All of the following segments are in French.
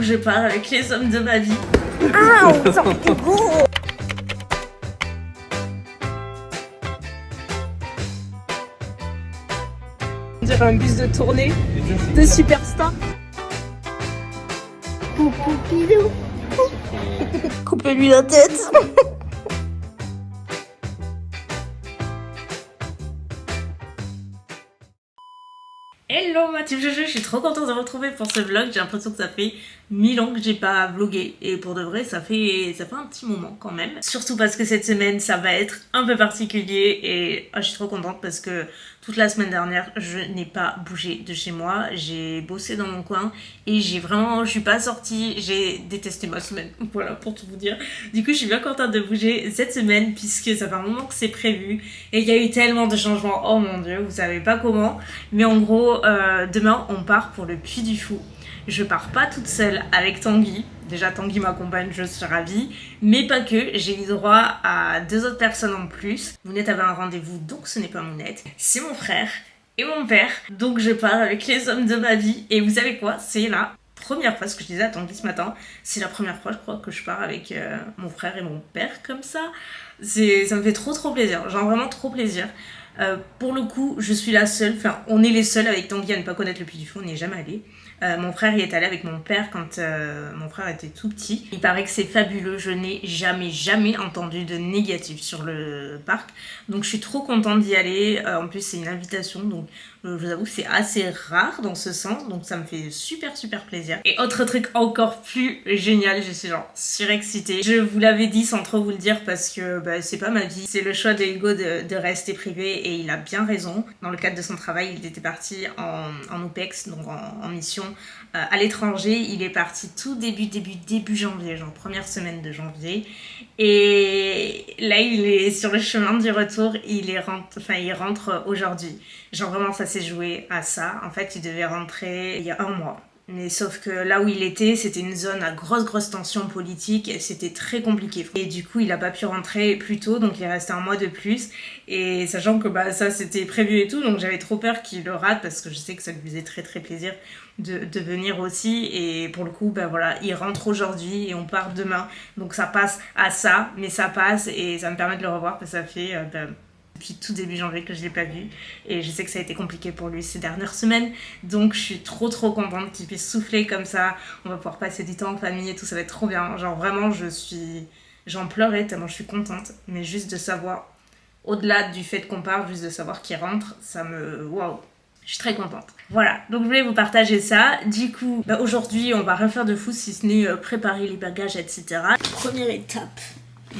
Je pars avec les hommes de ma vie. Ah, on sort du goût. On dirait un bus de tournée de superstars. Poupidou. Coupez-lui la tête. Hello ma team Jojo, je suis trop contente de vous retrouver pour ce vlog. J'ai l'impression que ça fait 1000 ans que j'ai pas vlogué. Et pour de vrai, ça fait un petit moment quand même. Surtout parce que cette semaine, ça va être un peu particulier. Et je suis trop contente parce que toute la semaine dernière, je n'ai pas bougé de chez moi. J'ai bossé dans mon coin et je suis pas sortie. J'ai détesté ma semaine. Voilà, pour tout vous dire. Du coup, je suis bien contente de bouger cette semaine puisque ça fait un moment que c'est prévu. Et il y a eu tellement de changements. Oh mon dieu, vous savez pas comment. Mais en gros, demain, on part pour le Puy du Fou. Je pars pas toute seule avec Tanguy. Déjà, Tanguy m'accompagne, je suis ravie. Mais pas que, j'ai eu droit à 2 autres personnes en plus. Mounette avait un rendez-vous, donc ce n'est pas Mounette. C'est mon frère et mon père. Donc je pars avec les hommes de ma vie. Et vous savez quoi? C'est la première fois, ce que je disais à Tanguy ce matin, c'est la première fois, je crois, que je pars avec mon frère et mon père comme ça. Ça me fait trop plaisir, genre vraiment trop plaisir. Pour le coup, je suis la seule, enfin on est les seuls avec Tanguy à ne pas connaître le Puy du Fou, on n'y est jamais allé. Mon frère y est allé avec mon père quand mon frère était tout petit. Il paraît que c'est fabuleux, je n'ai jamais entendu de négatif sur le parc. Donc je suis trop contente d'y aller, en plus c'est une invitation, donc je vous avoue que c'est assez rare dans ce sens, donc ça me fait super plaisir. Et autre truc encore plus génial, je suis genre surexcitée. Je vous l'avais dit sans trop vous le dire parce que c'est pas ma vie, c'est le choix de Hugo de rester privé et il a bien raison. Dans le cadre de son travail, il était parti en OPEX, donc en mission à l'étranger. Il est parti tout début janvier, genre première semaine de janvier. Et là, il est sur le chemin du retour. Il rentre aujourd'hui. Genre vraiment, ça s'est joué à ça. En fait, il devait rentrer il y a 1 mois. Mais sauf que là où il était, c'était une zone à grosse tension politique et c'était très compliqué. Et du coup, il a pas pu rentrer plus tôt, donc il est resté 1 mois de plus. Et sachant que ça c'était prévu et tout, donc j'avais trop peur qu'il le rate parce que je sais que ça lui faisait très plaisir de venir aussi. Et pour le coup, voilà, il rentre aujourd'hui et on part demain. Donc ça passe à ça, mais ça passe et ça me permet de le revoir parce que ça fait... depuis tout début janvier que je l'ai pas vu et je sais que ça a été compliqué pour lui ces dernières semaines, donc je suis trop contente qu'il puisse souffler comme ça. On va pouvoir passer du temps en famille et tout, ça va être trop bien. Genre vraiment j'en pleurais tellement je suis contente, mais juste de savoir, au-delà du fait qu'on part, juste de savoir qu'il rentre, ça me... waouh, je suis très contente. Voilà, donc je voulais vous partager ça. Du coup, aujourd'hui on va rien faire de fou si ce n'est préparer les bagages, etc. Première étape,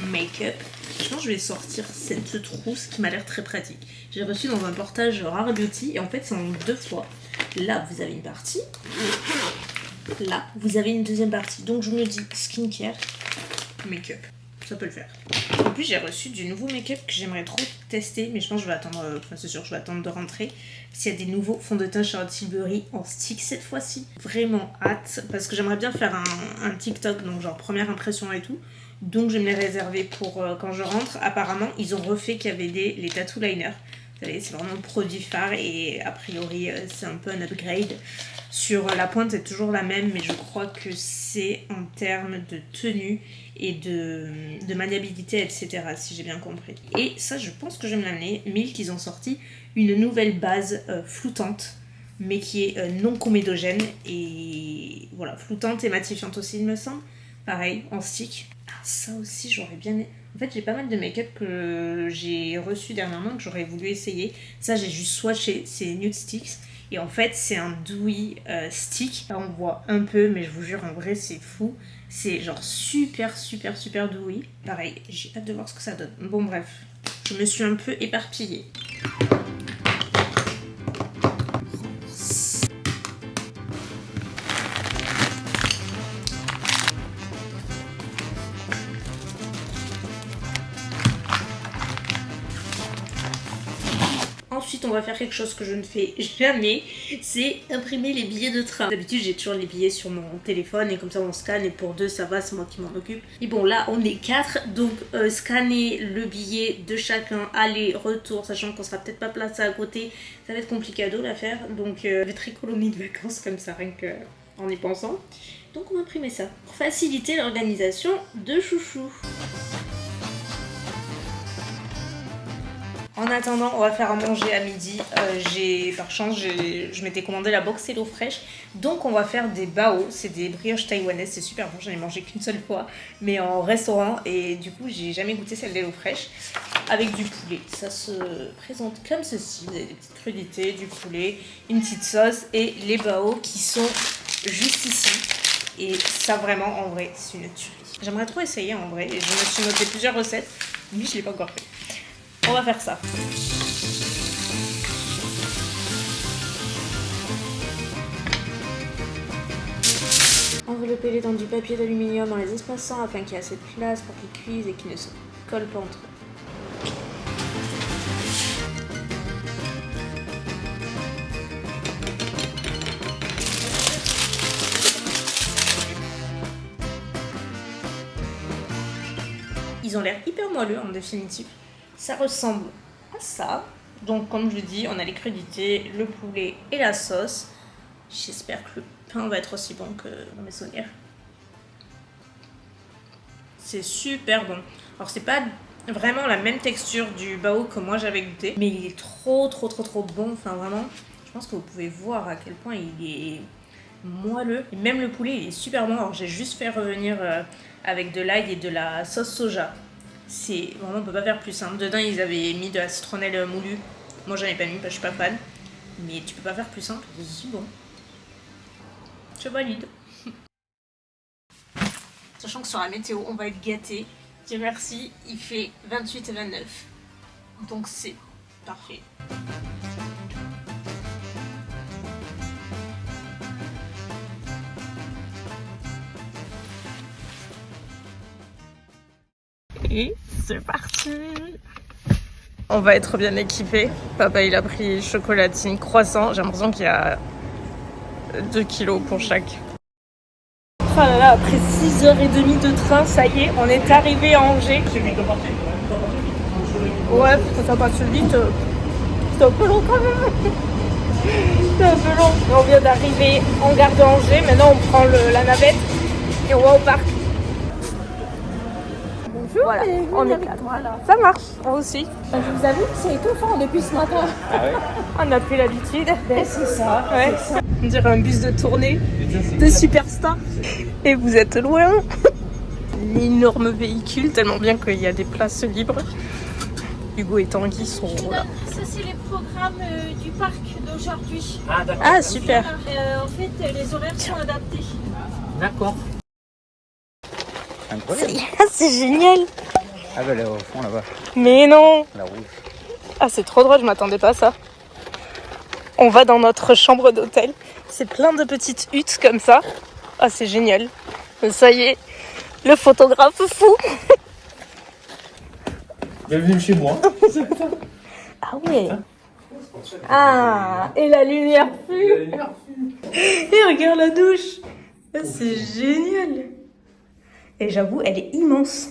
make-up. Je pense que je vais sortir cette trousse qui m'a l'air très pratique. J'ai reçu dans un portage Rare Beauty et en fait c'est en 2 fois. Là vous avez une partie, là vous avez une deuxième partie. Donc je me dis skincare, make-up, ça peut le faire. En plus j'ai reçu du nouveau make-up que j'aimerais trop tester, mais je pense que je vais attendre, c'est sûr je vais attendre de rentrer. S'il y a des nouveaux fonds de teint Charlotte Tilbury en stick cette fois-ci. Vraiment hâte, parce que j'aimerais bien faire un TikTok, donc genre première impression et tout. Donc je vais me les réserver pour quand je rentre. Apparemment ils ont refait qu'il y avait les tattoo liners. Vous savez, c'est vraiment le produit phare et a priori c'est un peu un upgrade. Sur la pointe c'est toujours la même, mais je crois que c'est en termes de tenue et de maniabilité, etc. si j'ai bien compris. Et ça je pense que je vais me l'amener. Milk, ils ont sorti une nouvelle base floutante, mais qui est non comédogène. Et voilà, floutante et matifiante aussi il me semble. Pareil, en stick. Ah, ça aussi, j'aurais bien... En fait, j'ai pas mal de make-up que j'ai reçu dernièrement que j'aurais voulu essayer. Ça, j'ai juste swatché, c'est Nude Sticks. Et en fait, c'est un dewy stick. Là, on voit un peu, mais je vous jure, en vrai, c'est fou. C'est genre super dewy. Pareil, j'ai hâte de voir ce que ça donne. Bon, bref, je me suis un peu éparpillée. Ensuite, on va faire quelque chose que je ne fais jamais, c'est imprimer les billets de train. D'habitude, j'ai toujours les billets sur mon téléphone et comme ça on scanne et pour 2 ça va, c'est moi qui m'en occupe. Et bon, là on est 4, donc scanner le billet de chacun, aller-retour, sachant qu'on sera peut-être pas placé à côté, ça va être compliqué à l'affaire. Donc, je vais être économie de vacances comme ça, rien que en y pensant. Donc on va imprimer ça pour faciliter l'organisation de Chouchou. En attendant, on va faire à manger à midi. Par chance, je m'étais commandé la box Hello Fresh. Donc on va faire des bao. C'est des brioches taïwanaises. C'est super bon. J'en ai mangé qu'une seule fois. Mais en restaurant. Et du coup, j'ai jamais goûté celle d'Hello Fresh. Avec du poulet. Ça se présente comme ceci. Vous avez des petites crudités, du poulet, une petite sauce. Et les bao qui sont juste ici. Et ça vraiment, en vrai, c'est une tuerie. J'aimerais trop essayer en vrai. Et je me suis noté plusieurs recettes. Mais je ne l'ai pas encore fait. On va faire ça. Envelopper les dans du papier d'aluminium dans les espaçants afin qu'il y ait assez de place pour qu'ils cuisent et qu'ils ne se collent pas entre eux. Ils ont l'air hyper moelleux en définitive. Ça ressemble à ça. Donc comme je dis, on a les crudités, le poulet et la sauce. J'espère que le pain va être aussi bon que dans mes souvenirs. C'est super bon. Alors c'est pas vraiment la même texture du bao que moi j'avais goûté. Mais il est trop bon. Enfin vraiment, je pense que vous pouvez voir à quel point il est moelleux. Et même le poulet il est super bon. Alors j'ai juste fait revenir avec de l'ail et de la sauce soja. C'est vraiment, on peut pas faire plus simple. Dedans ils avaient mis de la citronnelle moulue. Moi j'en ai pas mis parce que je suis pas fan. Mais tu peux pas faire plus simple, c'est si bon. Je valide. Sachant que sur la météo on va être gâtés. Dieu merci, il fait 28 et 29. Donc c'est parfait. Et c'est parti. On va être bien équipés. Papa il a pris chocolatine, croissant. J'ai l'impression qu'il y a 2 kilos pour chaque. Oh là là, après 6h30 de train, ça y est, on est arrivé à Angers. Ouais, ça passe vite. C'est un peu long quand même. C'est un peu long. On vient d'arriver en gare de Angers. Maintenant on prend la navette et on va au parc. Voilà, on est quatre. Voilà. Ça marche, moi aussi. Je vous avoue que c'est étouffant depuis ce matin. Ah ouais. On a pris l'habitude. Ben, c'est ça. Ouais. On dirait un bus de tournée de superstars. Et vous êtes loin. L'énorme véhicule, tellement bien qu'il y a des places libres. Hugo et Tanguy sont là. Ça, c'est les programmes du parc d'aujourd'hui. Ah d'accord. Ah, super. En fait, les horaires sont adaptés. D'accord. Incroyable. C'est génial. Ah bah là au fond là-bas, Mais non. la rouge. Ah, c'est trop drôle, je m'attendais pas à ça. On va dans notre chambre d'hôtel. C'est plein de petites huttes comme ça. Ah, c'est génial. Ça y est, le photographe fou. Bienvenue chez moi. Ah ouais. Ah, et la lumière fut. Et regarde la douche. Ah, c'est génial. Et j'avoue, elle est immense.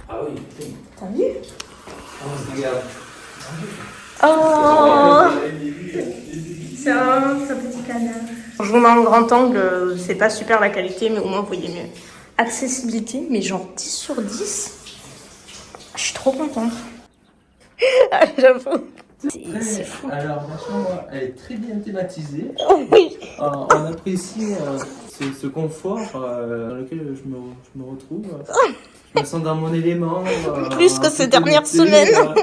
Ah oui. T'as vu? Regarde. Oh, c'est un petit canard. Je vous mets en grand angle, c'est pas super la qualité, mais au moins vous voyez mieux. Accessibilité, mais genre 10 sur 10. Je suis trop contente. Ah, j'avoue. C'est fou. Alors, ma chambre, elle est très bien thématisée. Oui. On apprécie ce confort dans lequel je me retrouve. Je me sens dans mon élément. Plus que ces dernières connecté, semaines.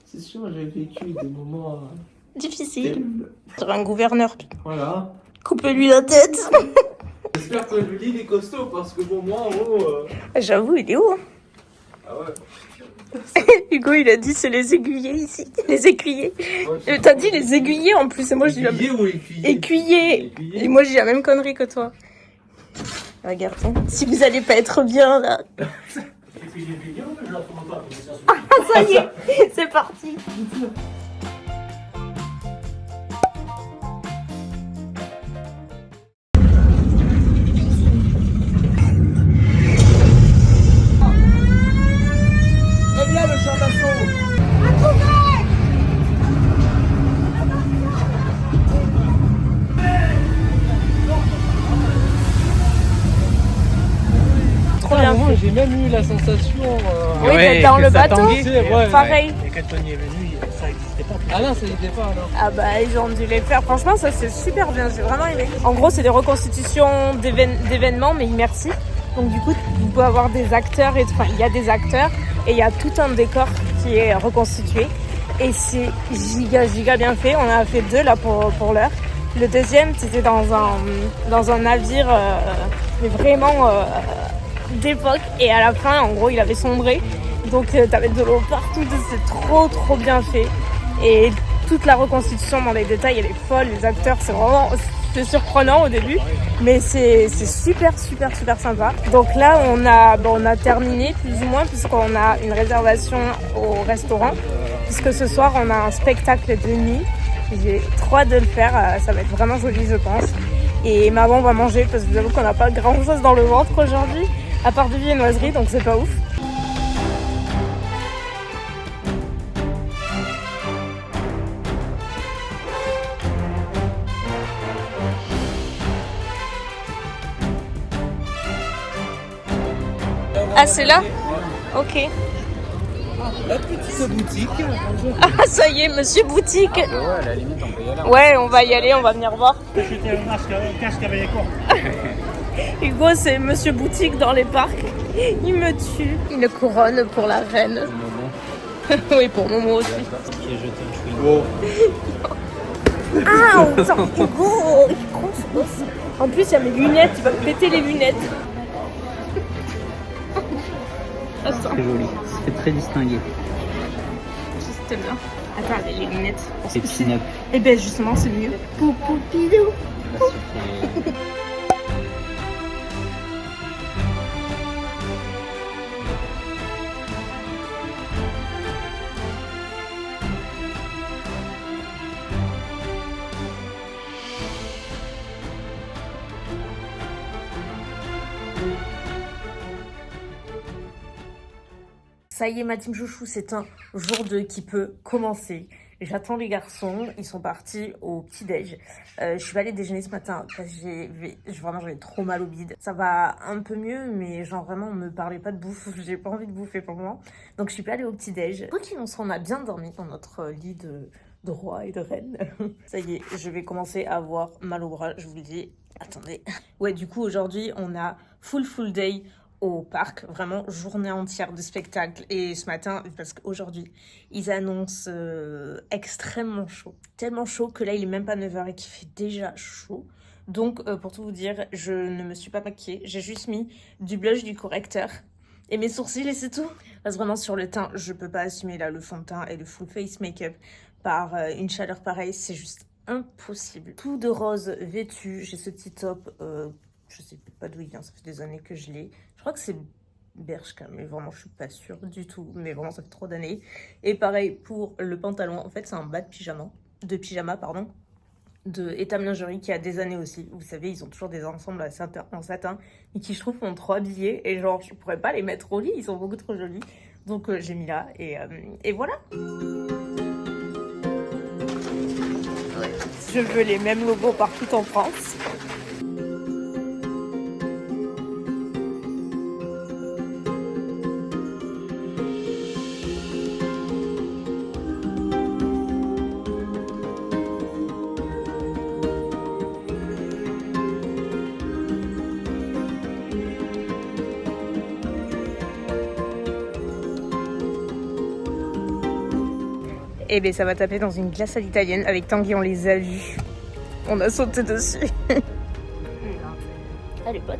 C'est sûr, j'ai vécu des moments Difficile. terribles. Sur un gouverneur. Voilà. Coupez-lui la tête. J'espère que le lit est costaud parce que pour moi, en haut. J'avoue, il est haut. Ah ouais. Hugo, il a dit c'est les aiguillés ici. Les écuyers. Ouais, T'as dit les aiguillés en plus, et moi je dis la Écuyer ou écuyer écuyer. Écuyer. Et moi j'ai la même connerie que toi. Regardons. Si vous allez pas être bien là. Ah, ça y est, c'est parti. Très bien le champ d'assaut. bien moment, fait. j'ai même eu la sensation. Oui, Ouais, d'être dans que le ça bateau. tanguait. Pareil. Et quand Tony est venu, ça n'existait pas. Ah non, ça n'était pas alors. Ah bah ils ont dû les faire. Franchement ça c'est super bien, j'ai vraiment aimé. En gros c'est des reconstitutions d'événements mais immersifs. Donc du coup il peut avoir des acteurs, enfin il y a des acteurs et il y a tout un décor qui est reconstitué. Et c'est giga bien fait. On en a fait 2 là pour l'heure. Le deuxième c'était dans un navire mais vraiment d'époque. Et à la fin en gros il avait sombré. Donc t'avais de l'eau partout, c'est trop bien fait. Et toute la reconstitution dans les détails, elle est folle. Les acteurs, c'est surprenant au début, mais c'est super sympa. Donc là, on a terminé plus ou moins puisqu'on a une réservation au restaurant. Puisque ce soir, on a un spectacle de nuit. J'ai trop hâte de le faire. Ça va être vraiment joli, je pense. Et maman va manger parce que je vous avoue qu'on n'a pas grand chose dans le ventre aujourd'hui, à part de viennoiserie, donc c'est pas ouf. Ah, c'est là? Ok. La petite boutique. Ah, ça y est, monsieur boutique. Ouais, à la limite, on peut y aller. Ouais, on va y aller, on va venir voir. J'étais un casque avec les cordes. Hugo, c'est monsieur boutique dans les parcs. Il me tue. Une couronne pour la reine. Oui, pour Momo aussi. Qui est jeté un chouïa. Ah, Hugo, il est con ce gosse. En plus, il y a mes lunettes, il va me péter les lunettes. Attends, C'est joli, c'est très distingué. c'était bien. Attends, les lunettes. C'est pin-up. Eh ben justement, c'est mieux. Poupidou. Ça y est, ma team chouchou, c'est un jour 2 qui peut commencer. J'attends les garçons, ils sont partis au petit-déj. Je suis pas allée déjeuner ce matin parce que vraiment j'avais trop mal au bide. Ça va un peu mieux, mais genre vraiment on me parlait pas de bouffe, j'ai pas envie de bouffer pour moi. Donc je suis pas allée au petit-déj. Quoi qu'il en soit, on a bien dormi dans notre lit de roi et de reine. Ça y est, je vais commencer à avoir mal au bras, je vous le dis. Attendez. Ouais, du coup aujourd'hui on a full day au parc, vraiment journée entière de spectacle. Et ce matin, parce qu'aujourd'hui, ils annoncent extrêmement chaud. Tellement chaud que là, il est même pas 9h et qu'il fait déjà chaud. Donc, pour tout vous dire, je ne me suis pas maquillée. J'ai juste mis du blush, du correcteur et mes sourcils et c'est tout. Parce que vraiment, sur le teint, je peux pas assumer là le fond de teint et le full face make-up par une chaleur pareille. C'est juste impossible. Tout de rose vêtu. J'ai ce petit top... je sais pas d'où il vient, ça fait des années que je l'ai. Je crois que c'est Bershka, mais vraiment je suis pas sûre du tout. Mais vraiment ça fait trop d'années. Et pareil pour le pantalon, en fait c'est un bas de pyjama, de Etam Lingerie qui a des années aussi. Vous savez, ils ont toujours des ensembles en satin et qui je trouve sont trop habillés. Et genre je pourrais pas les mettre au lit, ils sont beaucoup trop jolis. Donc j'ai mis là et voilà. Je veux les mêmes logos partout en France. Eh bien ça va taper dans une glace à l'italienne. Avec Tanguy on les a vus. On a sauté dessus. Elle est bonne.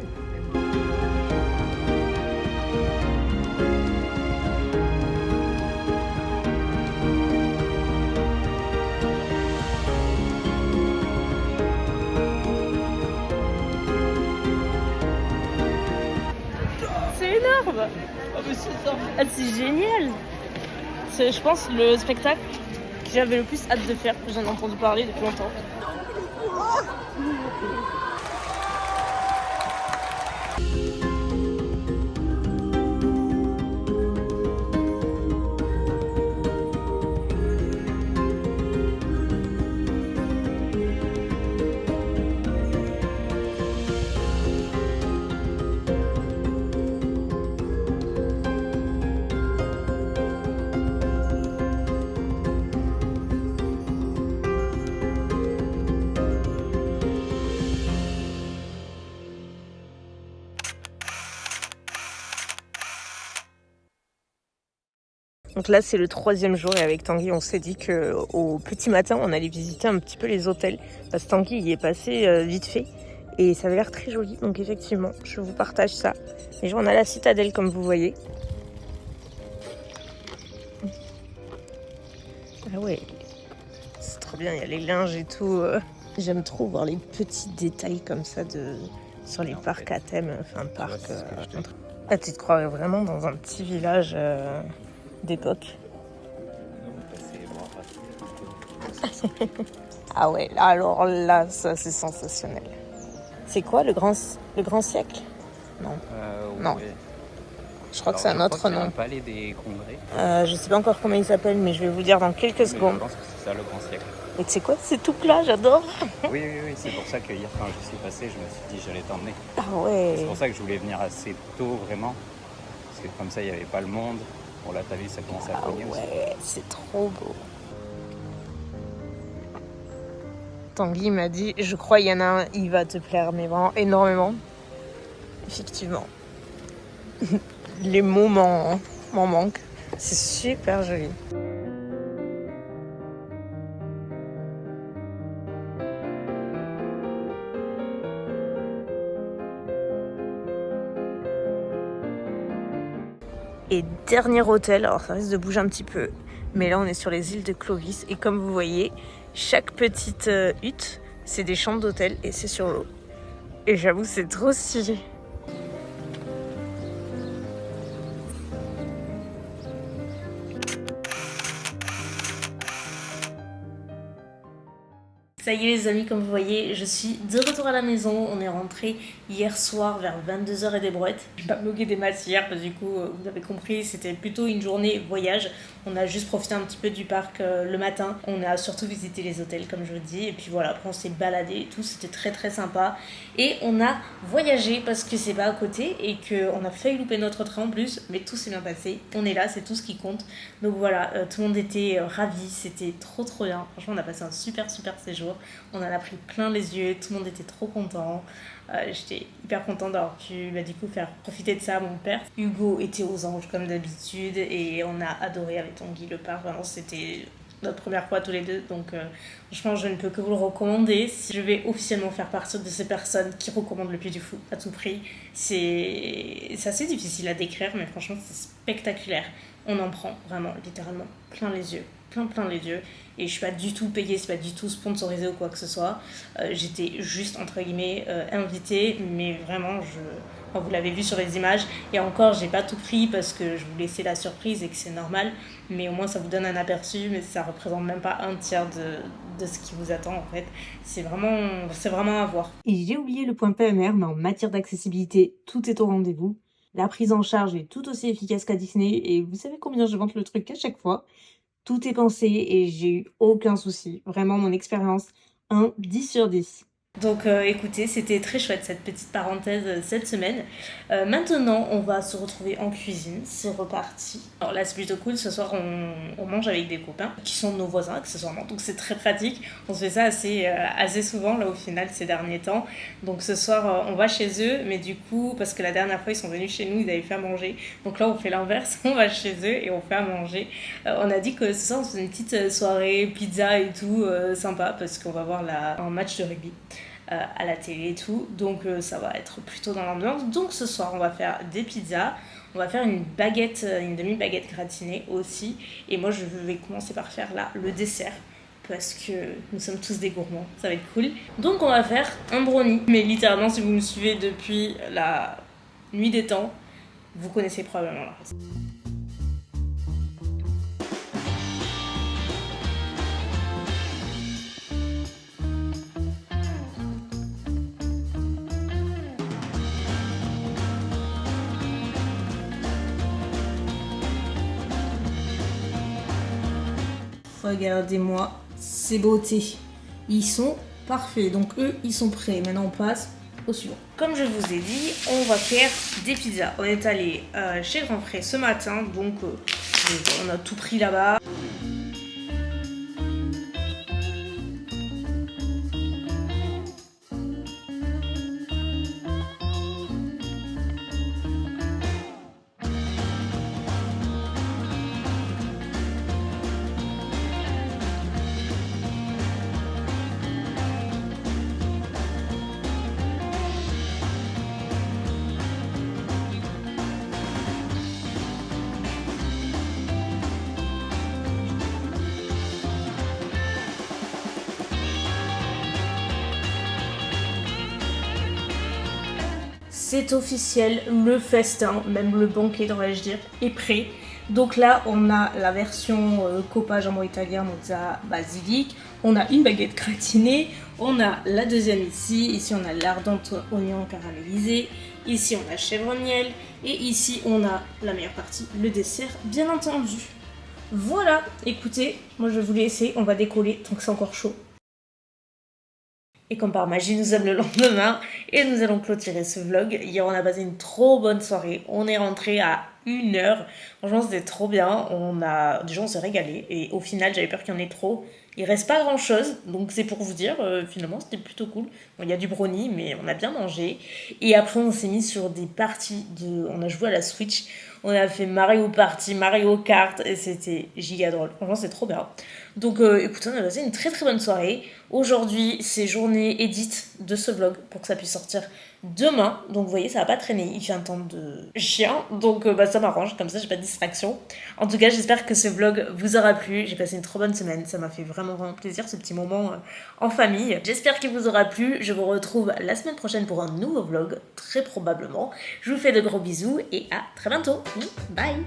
C'est énorme. Ah, c'est génial. C'est, je pense, le spectacle que j'avais le plus hâte de faire, que j'en ai entendu parler depuis longtemps. Donc là, c'est le 3e jour et avec Tanguy, on s'est dit qu'au petit matin, on allait visiter un petit peu les hôtels. Parce que Tanguy y est passé vite fait et ça avait l'air très joli. Donc effectivement, je vous partage ça. Et on a la citadelle comme vous voyez. Ah ouais, c'est trop bien, il y a les linges et tout. J'aime trop voir les petits détails comme ça sur les parcs à thème. Enfin, parc. Ah, tu te croirais vraiment dans un petit village d'époque. Ah ouais, alors là, ça c'est sensationnel. C'est quoi le grand siècle? Non. Non. Ouais. Je crois que c'est un autre nom. Le palais des congrès. Je sais pas encore comment il s'appelle, mais je vais vous dire dans quelques secondes. Je pense que c'est ça le grand siècle. Et tu sais quoi? C'est tout plat, j'adore. Oui, c'est pour ça que hier quand je suis passé, je me suis dit j'allais t'emmener. Ah ouais. C'est pour ça que je voulais venir assez tôt vraiment. Parce que comme ça il n'y avait pas le monde. Bon là t'as vu ça commence à cogner aussi. Ouais, c'est trop beau. Tanguy m'a dit, je crois il y en a un, il va te plaire, mais vraiment énormément. Effectivement. Les mots m'en manquent. C'est super joli. Et dernier hôtel, alors ça risque de bouger un petit peu, mais là on est sur les îles de Clovis et comme vous voyez, chaque petite hutte, c'est des chambres d'hôtel et c'est sur l'eau. Et j'avoue c'est trop stylé. Ça y est les amis, comme vous voyez, je suis de retour à la maison. On est rentré hier soir vers 22h et des brouettes. Je vais pas bloguer des masses hier parce que du coup, vous avez compris, c'était plutôt une journée voyage. On a juste profité un petit peu du parc le matin. On a surtout visité les hôtels comme je vous dis. Et puis voilà, après on s'est baladé et tout, c'était très très sympa. Et on a voyagé parce que c'est pas à côté et qu'on a failli louper notre train en plus. Mais tout s'est bien passé. On est là, c'est tout ce qui compte. Donc voilà, tout le monde était ravi, c'était trop trop bien. Franchement, on a passé un super séjour. On en a pris plein les yeux, tout le monde était trop content. J'étais hyper contente d'avoir pu du coup faire profiter de ça à mon père. Hugo était aux anges comme d'habitude et on a adoré avec Tanguy le parc. Vraiment, c'était notre première fois tous les deux. Donc franchement, je ne peux que vous le recommander. Je vais officiellement faire partie de ces personnes qui recommandent le Puy du Fou à tout prix. C'est assez difficile à décrire, mais franchement, c'est spectaculaire. On en prend vraiment, littéralement, plein les yeux. Plein les yeux. Et je suis pas du tout payée, c'est pas du tout sponsorisé ou quoi que ce soit. J'étais juste, entre guillemets, invitée, mais vraiment, vous l'avez vu sur les images. Et encore, j'ai pas tout pris parce que je vous laissais la surprise et que c'est normal. Mais au moins, ça vous donne un aperçu, mais ça représente même pas un tiers de ce qui vous attend, en fait. C'est vraiment à voir. Et j'ai oublié le point PMR, mais en matière d'accessibilité, tout est au rendez-vous. La prise en charge est tout aussi efficace qu'à Disney. Et vous savez combien je vante le truc à chaque fois. Tout est pensé et j'ai eu aucun souci. Vraiment, mon expérience, 10 sur 10. Donc écoutez, c'était très chouette cette petite parenthèse cette semaine. Maintenant, on va se retrouver en cuisine, c'est reparti. Alors là, c'est plutôt cool, ce soir on mange avec des copains qui sont nos voisins accessoirement, donc c'est très pratique. On se fait ça assez souvent là au final ces derniers temps. Donc ce soir, on va chez eux, mais du coup, parce que la dernière fois ils sont venus chez nous, ils avaient fait à manger. Donc là, on fait l'inverse, on va chez eux et on fait à manger. On a dit que ce soir, on se faisait une petite soirée pizza et tout, sympa, parce qu'on va voir un match de rugby. À la télé et tout, donc ça va être plutôt dans l'ambiance. Donc ce soir on va faire des pizzas, on va faire une demi-baguette gratinée aussi, et moi je vais commencer par faire là le dessert parce que nous sommes tous des gourmands, ça va être cool. Donc on va faire un brownie, mais littéralement si vous me suivez depuis la nuit des temps, vous connaissez probablement la recette. Regardez-moi ces beautés. Ils sont parfaits. Donc eux, ils sont prêts. Maintenant, on passe au suivant. Comme je vous ai dit, on va faire des pizzas. On est allé chez Grand Frais ce matin. Donc on a tout pris là-bas. c'est officiel, le festin, même le banquet devrais-je dire, est prêt. Donc là, on a la version Coppa jambon italien, mozza, basilic. On a une baguette gratinée. On a la deuxième ici. Ici, on a l'ardente oignon caramélisé. Ici, on a chèvre miel. Et ici, on a la meilleure partie, le dessert, bien entendu. Voilà, écoutez, moi je vais vous laisser. On va décoller tant que c'est encore chaud. Et comme par magie, nous sommes le lendemain et nous allons clôturer ce vlog. Hier, on a passé une trop bonne soirée. On est rentré à 1h. Franchement, c'était trop bien. Déjà, on s'est régalé. Et au final, j'avais peur qu'il y en ait trop. Il reste pas grand chose. Donc, c'est pour vous dire, finalement, c'était plutôt cool. Bon, il y a du brownie, mais on a bien mangé. Et après, on s'est mis sur des parties on a joué à la Switch. On a fait Mario Party, Mario Kart. Et c'était giga drôle. Franchement, c'est trop bien. Donc, écoutez, on a passé une très très bonne soirée. Aujourd'hui, c'est journée édite de ce vlog pour que ça puisse sortir demain. Donc, vous voyez, ça va pas traîner. Il fait un temps de chien. Donc, ça m'arrange. Comme ça, j'ai pas de distraction. En tout cas, j'espère que ce vlog vous aura plu. J'ai passé une trop bonne semaine. Ça m'a fait vraiment, vraiment plaisir, ce petit moment en famille. J'espère qu'il vous aura plu. Je vous retrouve la semaine prochaine pour un nouveau vlog, très probablement. Je vous fais de gros bisous et à très bientôt. Bye!